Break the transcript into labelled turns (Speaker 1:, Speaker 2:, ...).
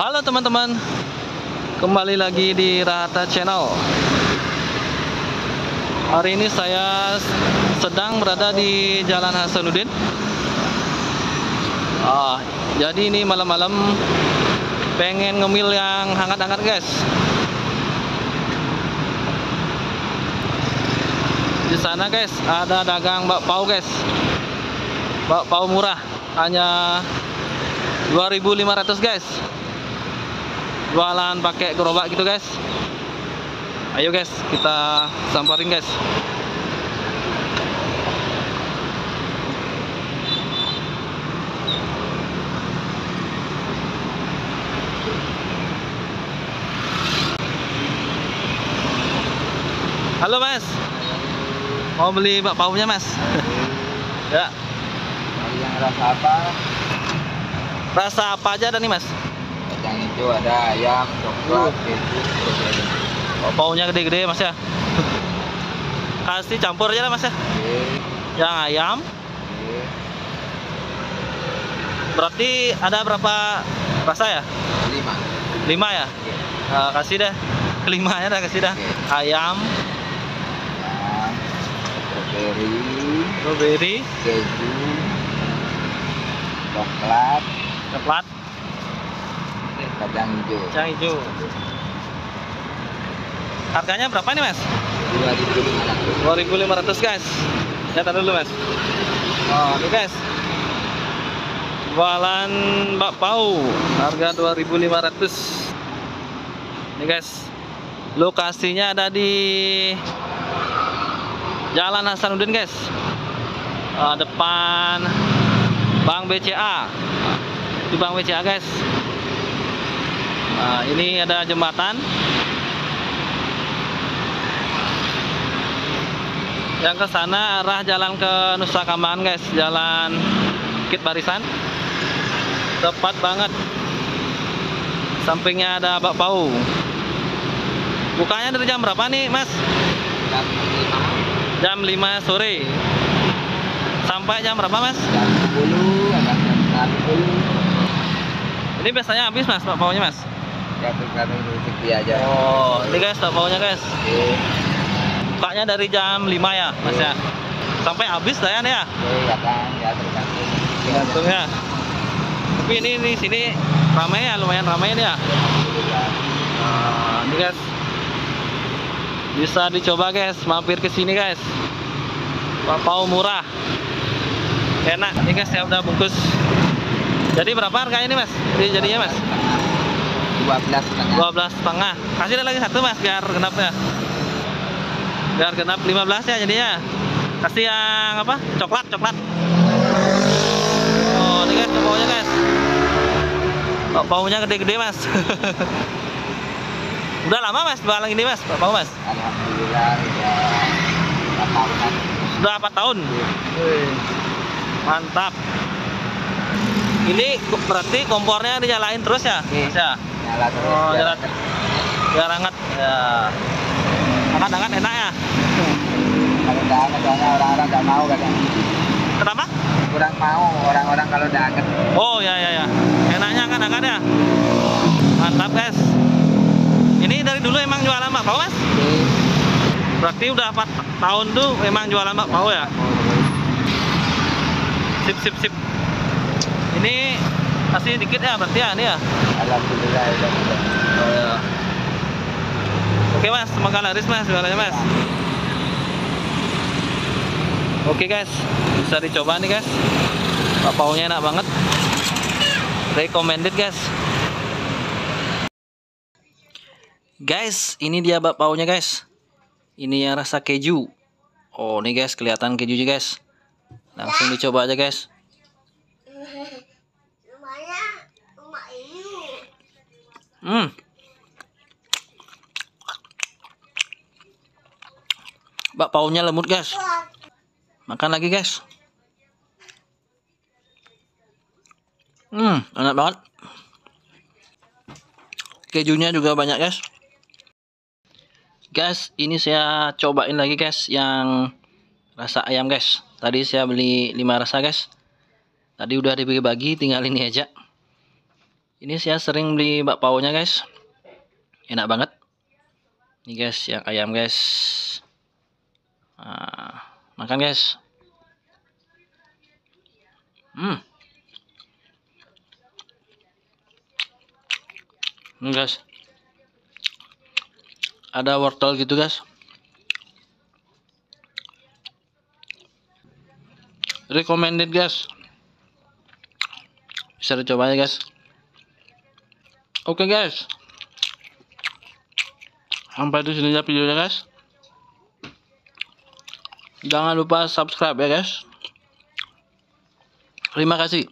Speaker 1: Halo teman-teman, kembali lagi di Rata Channel. Hari ini saya sedang berada di Jalan Hasanuddin. Jadi ini malam-malam pengen ngemil yang hangat-hangat guys. Di sana guys ada dagang bakpao guys. Bakpao murah, hanya 2.500 guys. Jualan pakai gerobak gitu guys. Ayo guys, kita samperin guys. Halo mas, mau beli bakpao-nya mas? Ya.
Speaker 2: Yang rasa apa?
Speaker 1: Rasa apa aja ada nih mas?
Speaker 2: Kacang hijau ada, ayam, coklat, keju, strawberry.
Speaker 1: Bakpao-nya gede-gede mas ya. Kasih campur aja lah mas ya.
Speaker 2: Oke,
Speaker 1: Yang ayam.
Speaker 2: oke.
Speaker 1: Berarti ada berapa rasa ya?
Speaker 2: 5.
Speaker 1: 5 ya?
Speaker 2: Oke.
Speaker 1: Kasih deh. Kelimanya dah kasih dah.
Speaker 2: Oke.
Speaker 1: Ayam,
Speaker 2: Ayam, strawberry,
Speaker 1: strawberry,
Speaker 2: keju, coklat,
Speaker 1: coklat,
Speaker 2: kacang hijau.
Speaker 1: kacang hijau. Harganya berapa nih mas?
Speaker 2: 2.500.
Speaker 1: 2.500 guys. Catat dulu mas. Ini guys, jualan bakpao harga 2.500. Ini guys, lokasinya ada di Jalan Hasanuddin guys, depan Bank BCA. Di Bank BCA guys. Ini ada jembatan yang ke sana arah jalan ke Nusa Kambangan guys, jalan Bukit Barisan. Tepat banget. Sampingnya ada bakpao. Bukanya dari jam berapa nih mas?
Speaker 2: Jam 5.
Speaker 1: Jam 5 sore. Sampai jam berapa mas?
Speaker 2: Jam 10, ada jam 10.
Speaker 1: Ini biasanya habis mas bakpao-nya mas?
Speaker 2: Ya tergantung rezeki aja.
Speaker 1: Oh, ini guys bakpao-nya guys.
Speaker 2: Oke.
Speaker 1: Bukanya dari jam 5 ya mas ya? Sampai habis lah ya nih ya?
Speaker 2: Oke, ya kan, ya tergantung.
Speaker 1: Tergantung ya. Tapi ini di sini ramai ya, lumayan ramai nih ya.
Speaker 2: Alhamdulillah.
Speaker 1: Ini guys, bisa dicoba guys, mampir ke sini guys. Bakpao murah, enak. Ini guys ya udah bungkus. Jadi berapa harganya ini mas? Jadinya mas?
Speaker 2: 12,5.
Speaker 1: 12,5. Kasih lagi satu mas biar genap ya. Biar genap 15 ya jadinya. Kasih yang apa? Coklat. Oh, ini guys bakpao-nya guys. Bakpao-nya gede-gede mas. Udah lama mas jualan ini mas, bakpao mas?
Speaker 2: Alhamdulillah udah 4 tahunan.
Speaker 1: Sudah 4 tahun. Mantap. Ini berarti kompornya dinyalain terus ya?
Speaker 2: Oke.
Speaker 1: Mas ya?
Speaker 2: Nyala terus.
Speaker 1: Oh,
Speaker 2: biar
Speaker 1: nyala. Biar hangat. Ya. Hangat enak ya?
Speaker 2: Kalau udah anget soalnya orang-orang nggak mau kadang.
Speaker 1: Kenapa?
Speaker 2: Kurang mau orang-orang kalau udah anget.
Speaker 1: Oh ya. Enaknya hangat ya? Mantap guys. Ini dari dulu emang jualan bakpao mas?
Speaker 2: Oke.
Speaker 1: Berarti udah 4 tahun tuh emang jualan bakpao ya? Sip. Ini masih dikit ya berarti ya ini ya?
Speaker 2: Alhamdulillah udah.
Speaker 1: Oh, ya. Oke mas, semoga laris mas jualannya mas. Oke guys, bisa dicoba nih guys. Bakpao-nya enak banget. Recommended guys. Guys, ini dia bakpao-nya guys. Ini yang rasa keju. Oh, nih guys, kelihatan kejunya guys. Langsung dicoba aja guys. Bakpao-nya lembut guys. Makan lagi guys. Enak banget. Kejunya juga banyak guys. Guys, ini saya cobain lagi guys yang rasa ayam guys. Tadi saya beli 5 rasa guys. Tadi udah dibagi-bagi, tinggal ini aja. Ini saya sering beli bakpaonya guys. Enak banget. Nih guys, yang ayam guys. Nah, makan guys. Ini guys. Ada wortel gitu guys. Recommended guys. Bisa dicoba ya guys. Oke guys. Sampai di sini aja videonya guys. Jangan lupa subscribe ya guys. Terima kasih.